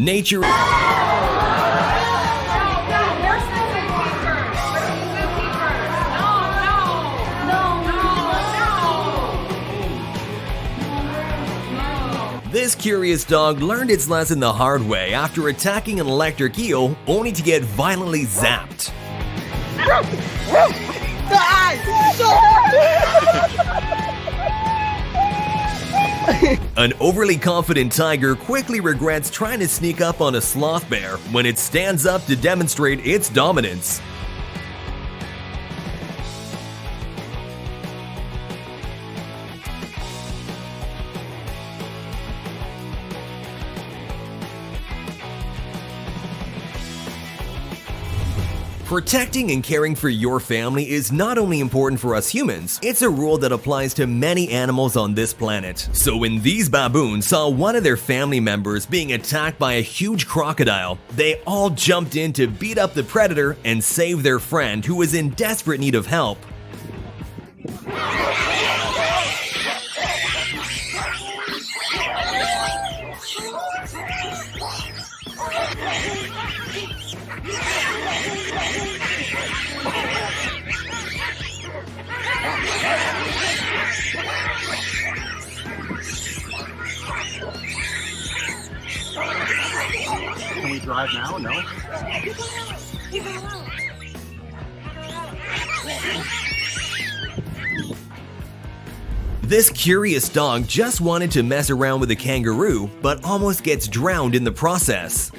Nature This curious dog learned its lesson the hard way after attacking an electric eel, only to get violently zapped. An overly confident tiger quickly regrets trying to sneak up on a sloth bear when it stands up to demonstrate its dominance. Protecting and caring for your family is not only important for us humans, it's a rule that applies to many animals on this planet. So when these baboons saw one of their family members being attacked by a huge crocodile, they all jumped in to beat up the predator and save their friend who was in desperate need of help. Can we drive now? No? This curious dog just wanted to mess around with a kangaroo, but almost gets drowned in the process.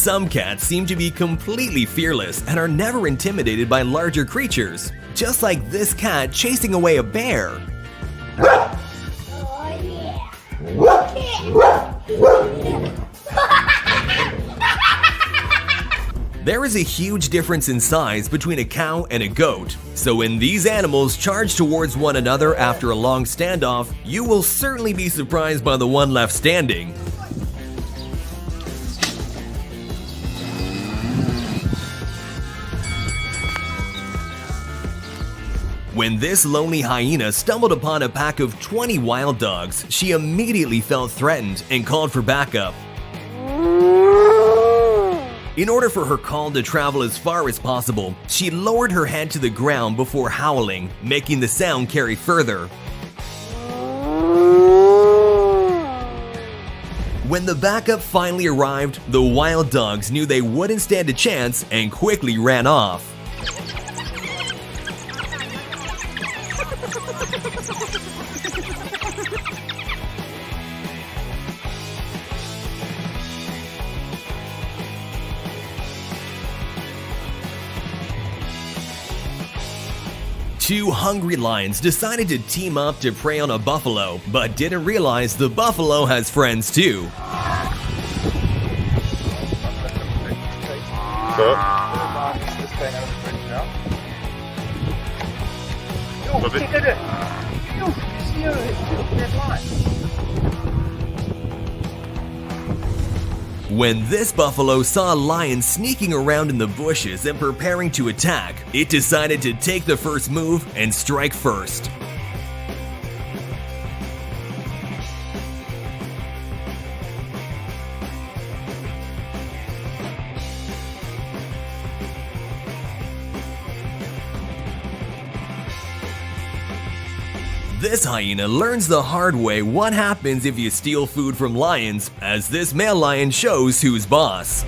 Some cats seem to be completely fearless and are never intimidated by larger creatures, just like this cat chasing away a bear. There is a huge difference in size between a cow and a goat, so when these animals charge towards one another after a long standoff, you will certainly be surprised by the one left standing. When this lonely hyena stumbled upon a pack of 20 wild dogs, she immediately felt threatened and called for backup. In order for her call to travel as far as possible, she lowered her head to the ground before howling, making the sound carry further. When the backup finally arrived, the wild dogs knew they wouldn't stand a chance and quickly ran off. Two hungry lions decided to team up to prey on a buffalo, but didn't realize the buffalo has friends too. When this buffalo saw a lion sneaking around in the bushes and preparing to attack, it decided to take the first move and strike first. This hyena learns the hard way what happens if you steal food from lions, as this male lion shows who's boss.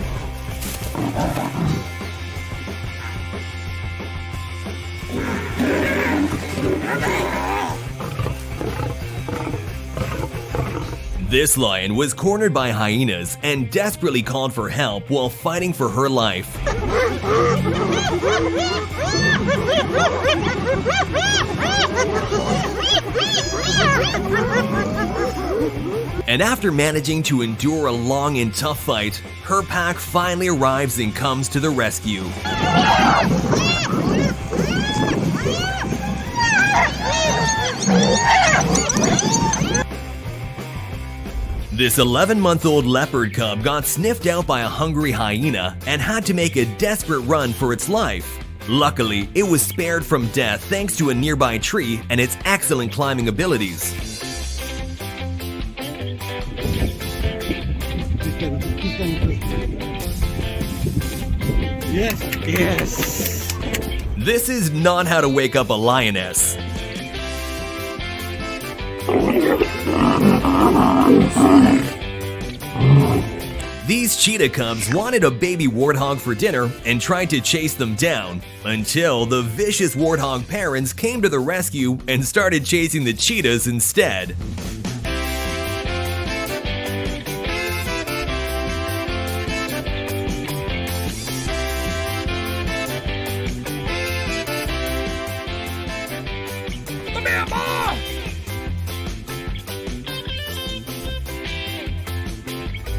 This lion was cornered by hyenas and desperately called for help while fighting for her life. And after managing to endure a long and tough fight, her pack finally arrives and comes to the rescue. This 11-month-old leopard cub got sniffed out by a hungry hyena and had to make a desperate run for its life. Luckily, it was spared from death thanks to a nearby tree and its excellent climbing abilities. Yes. This is not how to wake up a lioness. These cheetah cubs wanted a baby warthog for dinner and tried to chase them down, until the vicious warthog parents came to the rescue and started chasing the cheetahs instead.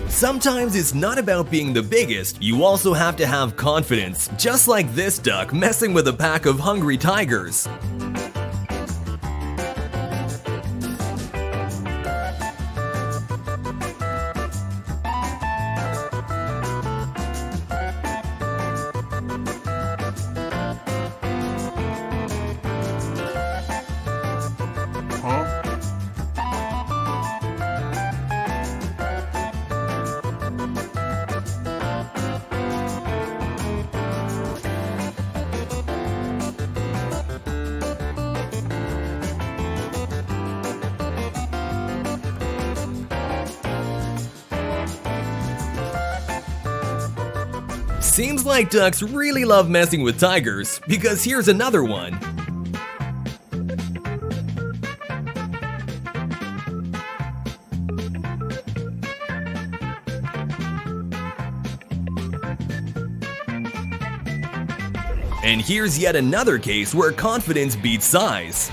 Sometimes it's not about being the biggest, you also have to have confidence, just like this duck messing with a pack of hungry tigers. Seems like ducks really love messing with tigers, because here's another one. And here's yet another case where confidence beats size.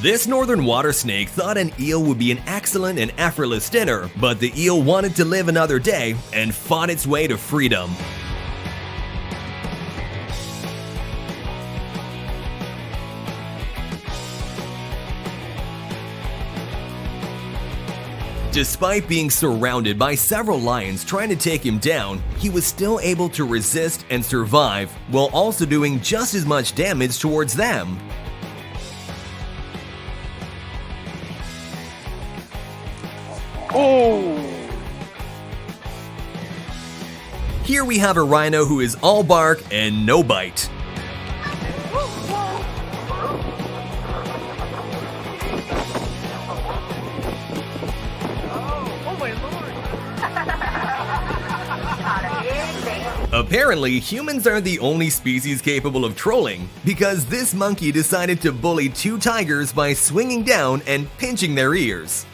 This northern water snake thought an eel would be an excellent and effortless dinner, but the eel wanted to live another day and fought its way to freedom. Despite being surrounded by several lions trying to take him down, he was still able to resist and survive, while also doing just as much damage towards them. Oh! Here we have a rhino who is all bark and no bite. Apparently, humans are the only species capable of trolling, because this monkey decided to bully two tigers by swinging down and pinching their ears.